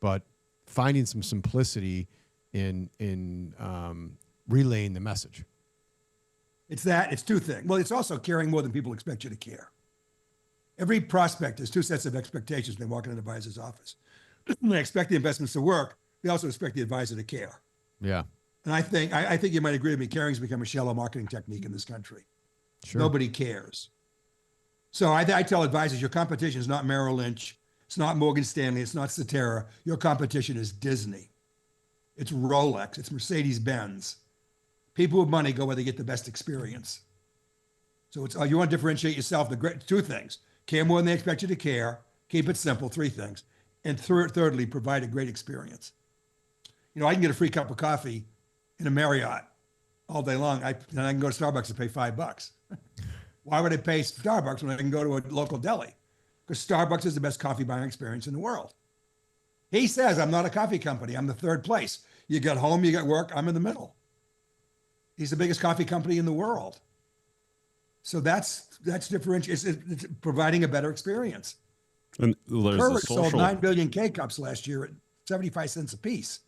But finding some simplicity in relaying the message. It's 2 things. Well, it's also caring more than people expect you to care. Every prospect has 2 sets of expectations when they walk in an advisor's office. They expect the investments to work. They also expect the advisor to care. Yeah. And I think you might agree with me, caring's become a shallow marketing technique in this country. Sure. Nobody cares. So I tell advisors, your competition is not Merrill Lynch. It's not Morgan Stanley. It's not Cetera. Your competition is Disney. It's Rolex. It's Mercedes-Benz. People with money go where they get the best experience. So you want to differentiate yourself. 2 things. Care more than they expect you to care. Keep it simple. 3 things. And thirdly, provide a great experience. I can get a free cup of coffee in a Marriott all day long. And I can go to Starbucks and pay $5. Why would I pay Starbucks when I can go to a local deli? Because Starbucks is the best coffee buying experience in the world. He says, I'm not a coffee company. I'm the 3rd place. You got home, you got work. I'm in the middle. He's the biggest coffee company in the world. So that's differentiation. It's providing a better experience. And there's Keurig sold 9 billion K-Cups last year at 75 cents a piece.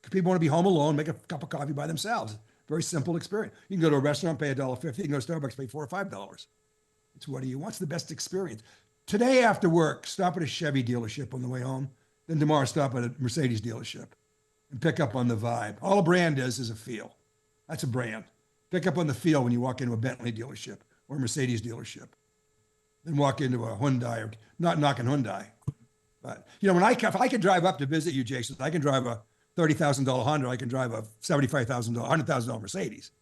Because people want to be home alone, make a cup of coffee by themselves. Very simple experience. You can go to a restaurant, pay $1.50. You can go to Starbucks, pay $4 or $5. It's what do you want? What's the best experience? Today after work, stop at a Chevy dealership on the way home. Then tomorrow, stop at a Mercedes dealership and pick up on the vibe. All a brand is a feel. That's a brand. Pick up on the feel when you walk into a Bentley dealership or a Mercedes dealership. Then walk into a Hyundai, or not knocking Hyundai. But, you know, if I could drive up to visit you, Jason, I can drive a $30,000 Honda. I can drive a $75,000, $100,000 Mercedes.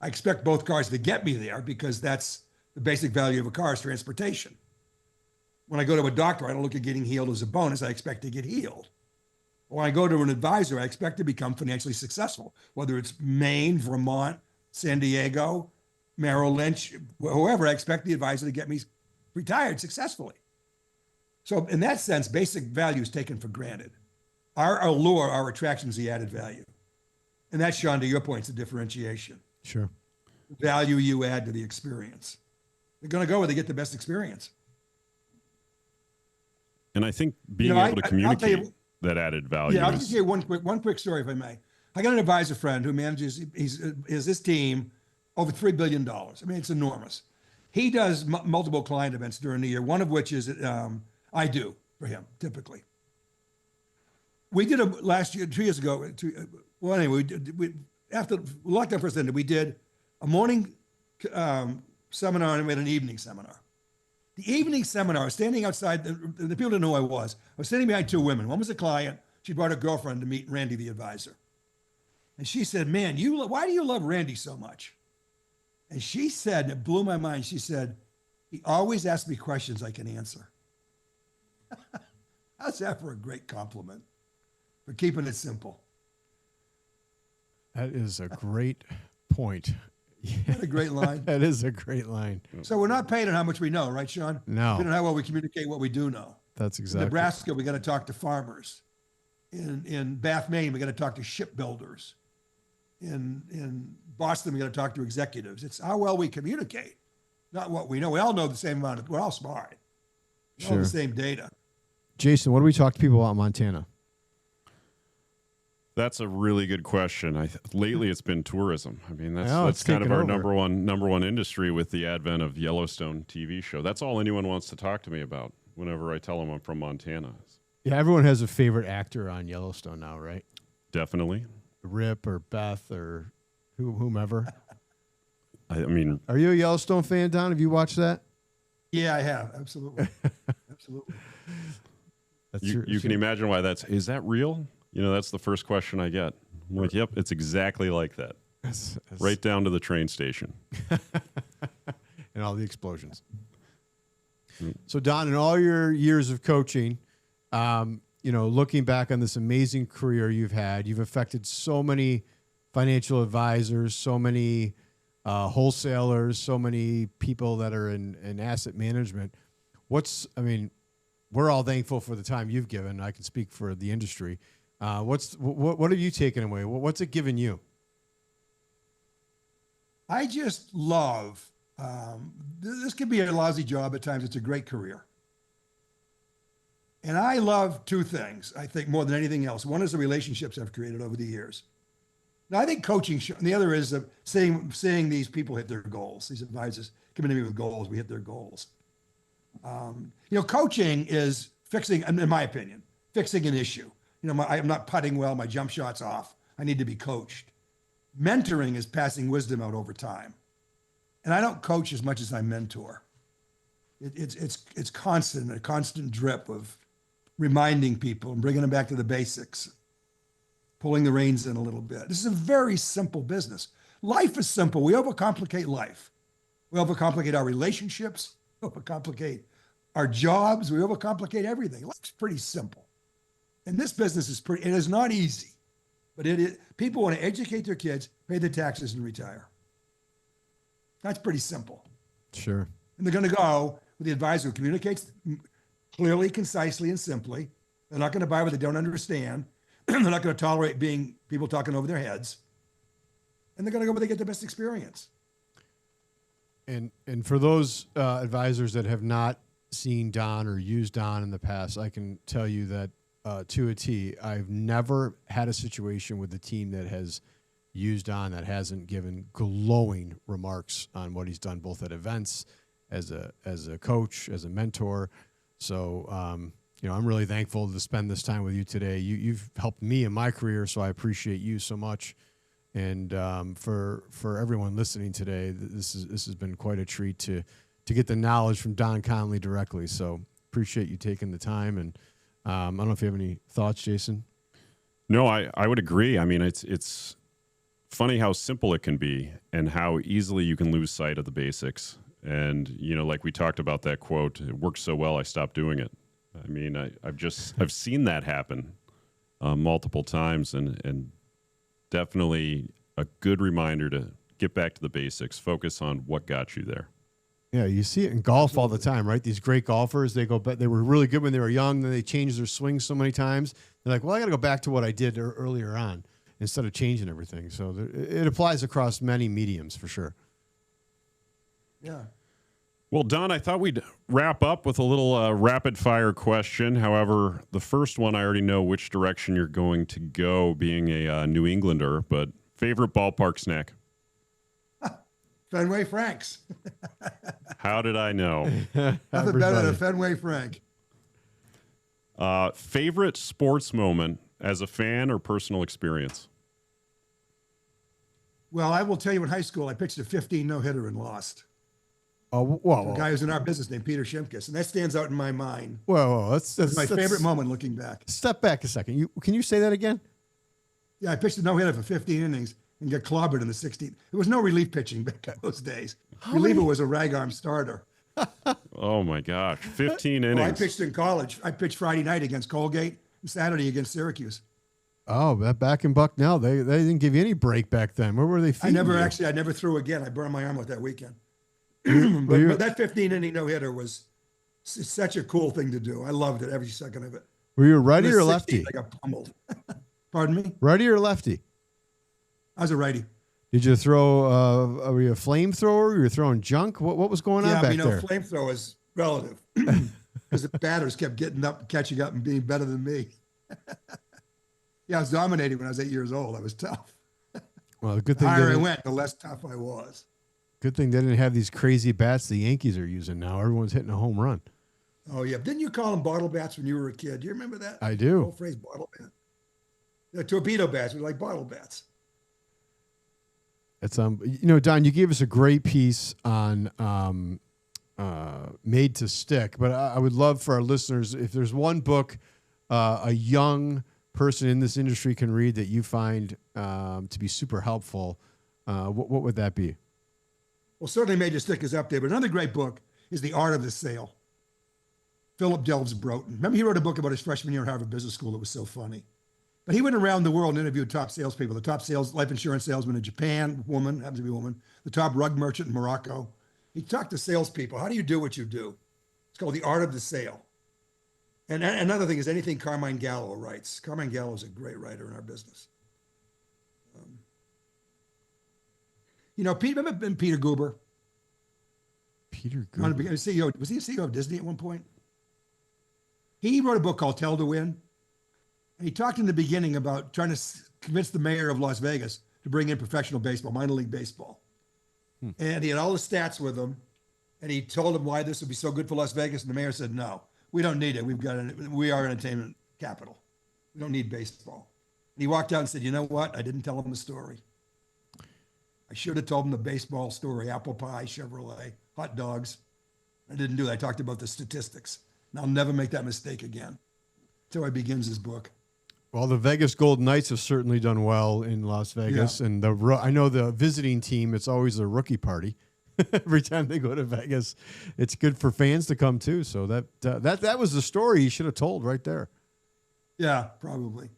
I expect both cars to get me there because that's the basic value of a car is transportation. When I go to a doctor, I don't look at getting healed as a bonus. I expect to get healed. When I go to an advisor, I expect to become financially successful, whether it's Maine, Vermont, San Diego, Merrill Lynch, whoever. I expect the advisor to get me retired successfully. So in that sense, basic value is taken for granted. Our allure, our attraction is the added value. And that's, Sean, to your point, it's the differentiation. Sure. The value you add to the experience. They're going to go where they get the best experience. And I think being able to communicate that added value. Yeah, I'll just give you one quick story, if I may. I got an advisor friend who manages his team over $3 billion. I mean, it's enormous. He does multiple client events during the year, one of which is I do for him, typically. We did last year, 2 years ago. Well, anyway, after lockdown first ended, we did a morning seminar and we had an evening seminar. The evening seminar, I was standing outside, the people didn't know who I was. I was standing behind two women. One was a client. She brought her girlfriend to meet Randy, the advisor. And she said, man, why do you love Randy so much? And she said, and it blew my mind, she said, he always asks me questions I can answer. How's that for a great compliment? For keeping it simple. That is a great point. Isn't that a great line? That is a great line. So we're not paid on how much we know, right, Sean? No. We don't know how well we communicate what we do know. That's exactly. In Nebraska, we got to talk to farmers. In Bath, Maine, we got to talk to shipbuilders. In Boston, we got to talk to executives. It's how well we communicate, not what we know. We all know the same amount. We're all smart. We all have the same data. Jason, what do we talk to people about in Montana? That's a really good question. Lately, it's been tourism. I mean, that's kind of our number one industry with the advent of Yellowstone TV show. That's all anyone wants to talk to me about whenever I tell them I'm from Montana. Yeah, everyone has a favorite actor on Yellowstone now, right? Definitely. Rip or Beth or whomever. I mean, are you a Yellowstone fan, Don? Have you watched that? Yeah, I have. Absolutely. Absolutely. You can imagine why is that real? You know, that's the first question I get. I'm like, yep, it's exactly like that. Right down to the train station. And all the explosions. So, Don, in all your years of coaching, looking back on this amazing career you've had, you've affected so many financial advisors, so many wholesalers, so many people that are in asset management. We're all thankful for the time you've given. I can speak for the industry. What have you taken away? What's it given you? I just love, this could be a lousy job at times. It's a great career. And I love two things, I think, more than anything else. One is the relationships I've created over the years. Now, I think coaching, and the other is seeing these people hit their goals. These advisors coming to me with goals, we hit their goals. Coaching is fixing, in my opinion, fixing an issue. I'm not putting well, my jump shot's off. I need to be coached. Mentoring is passing wisdom out over time. And I don't coach as much as I mentor. It's constant, a constant drip of reminding people and bringing them back to the basics, pulling the reins in a little bit. This is a very simple business. Life is simple. We overcomplicate life. We overcomplicate our relationships. We overcomplicate our jobs. We overcomplicate everything. Life's pretty simple. And this business it is not easy, but people want to educate their kids, pay their taxes, and retire. That's pretty simple. Sure. And they're going to go with the advisor who communicates clearly, concisely, and simply. They're not going to buy what they don't understand. They're not going to tolerate people talking over their heads. And they're going to go where they get the best experience. And for those advisors that have not seen Don or used Don in the past, I can tell you that to a T, I've never had a situation with a team that has used Don that hasn't given glowing remarks on what he's done both at events, as a coach, as a mentor. So, I'm really thankful to spend this time with you today. You've helped me in my career, so I appreciate you so much. And for everyone listening today, this has been quite a treat to get the knowledge from Don Connelly directly. So appreciate you taking the time. And I don't know if you have any thoughts, Jason. No, I would agree. I mean, it's funny how simple it can be and how easily you can lose sight of the basics. And, like we talked about that quote, it worked so well, I stopped doing it. I mean, I've seen that happen multiple times, and definitely a good reminder to get back to the basics, focus on what got you there. Yeah, you see it in golf all the time, right? These great golfers, they were really good when they were young, then they changed their swing so many times. They're like, well, I got to go back to what I did earlier on instead of changing everything. So it applies across many mediums for sure. Yeah. Well, Don, I thought we'd wrap up with a little rapid fire question. However, the first one, I already know which direction you're going to go, being a New Englander, but favorite ballpark snack? Fenway Franks. How did I know? Nothing better than a Fenway Frank. Favorite sports moment as a fan or personal experience? Well, I will tell you, in high school, I pitched a 15 no-hitter and lost. Oh, whoa. A guy who's in our business named Peter Shimkus, and that stands out in my mind. Whoa. That's my favorite moment looking back. Step back a second. Can you say that again? Yeah, I pitched a no-hitter for 15 innings and got clobbered in the 16th. There was no relief pitching back in those days. Reliever was a rag-arm starter. Oh, my gosh. 15 innings. Well, I pitched in college. I pitched Friday night against Colgate and Saturday against Syracuse. Oh, that back in Bucknell, they didn't give you any break back then. Where were they feeding I never threw again. I burned my arm out that weekend. but that 15-inning no-hitter was such a cool thing to do. I loved it, every second of it. Were you a righty or lefty? I got pummeled. Pardon me? Righty or lefty? I was a righty. Did you throw, were you a flamethrower? You were throwing junk? What was going on back there? Flamethrower is relative because the batters kept getting up, catching up, and being better than me. Yeah, I was dominating when I was 8 years old. I was tough. Well, good thing the higher I went, the less tough I was. Good thing they didn't have these crazy bats the Yankees are using now. Everyone's hitting a home run. Oh, yeah. Didn't you call them bottle bats when you were a kid? Do you remember that? I do. The whole phrase bottle bat. The torpedo bats were like bottle bats. It's Don, you gave us a great piece on Made to Stick, but I would love for our listeners, if there's one book a young person in this industry can read that you find to be super helpful, what would that be? Well, certainly Made to Stick is up there, but another great book is The Art of the Sale. Philip Delves Broughton. Remember, he wrote a book about his freshman year at Harvard Business School that was so funny. But he went around the world and interviewed top salespeople, the top life insurance salesman in Japan, happens to be a woman, the top rug merchant in Morocco. He talked to salespeople. How do you do what you do? It's called The Art of the Sale. And another thing is anything Carmine Gallo writes. Carmine Gallo is a great writer in our business. Remember Peter Goober? Peter Goober? CEO, was he a CEO of Disney at one point? He wrote a book called Tell to Win. And he talked in the beginning about trying to convince the mayor of Las Vegas to bring in professional baseball, minor league baseball. And he had all the stats with him. And he told him why this would be so good for Las Vegas. And the mayor said, no, we don't need it. We are entertainment capital. We don't need baseball. And he walked out and said, you know what? I didn't tell him the story. I should have told him the baseball story, apple pie, Chevrolet, hot dogs. I didn't do that. I talked about the statistics. And I'll never make that mistake again. That's how he begins his book. Well, the Vegas Golden Knights have certainly done well in Las Vegas. Yeah. And I know the visiting team, it's always a rookie party. Every time they go to Vegas, it's good for fans to come too. So that was the story you should have told right there. Yeah, probably.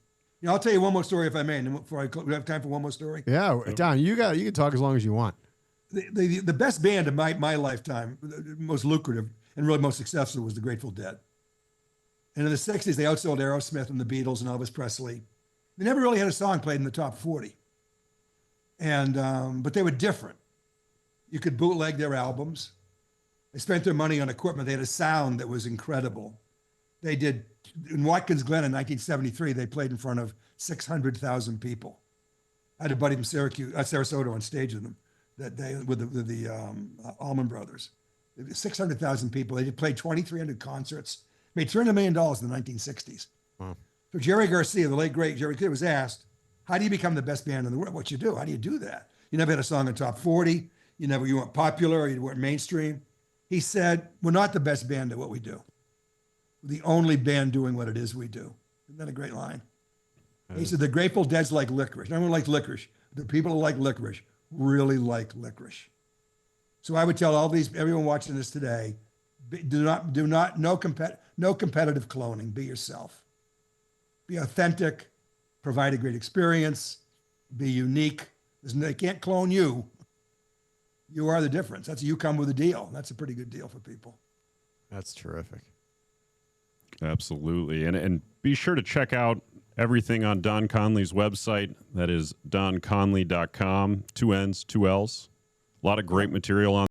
I'll tell you one more story if I may. And before we have time for one more story. Yeah, Don, you can talk as long as you want. The best band of my lifetime, most lucrative and really most successful, was the Grateful Dead. And in the 60s, they outsold Aerosmith and the Beatles and Elvis Presley. They never really had a song played in the top 40. But they were different. You could bootleg their albums. They spent their money on equipment. They had a sound that was incredible. They did, in Watkins Glen in 1973, they played in front of 600,000 people. I had a buddy from Sarasota on stage with them that day with the Allman Brothers. 600,000 people. They played 2,300 concerts, made $300 million in the 1960s. Wow. So Jerry Garcia, the late great Jerry Garcia, was asked, "How do you become the best band in the world? What you do? How do you do that? You never had a song in top 40. You weren't popular. Or you weren't mainstream." He said, "We're not the best band at what we do. We're the only band doing what it is we do." Isn't that a great line? He said, "The Grateful Dead's like licorice. No one likes licorice. The people who like licorice really like licorice." So I would tell everyone watching this today, no competitive cloning. Be yourself. Be authentic. Provide a great experience. Be unique. They can't clone you. You are the difference. You come with a deal. That's a pretty good deal for people. That's terrific. Absolutely. And be sure to check out everything on Don Connelly's website. That is donconley.com, 2 N's, 2 L's. A lot of great material on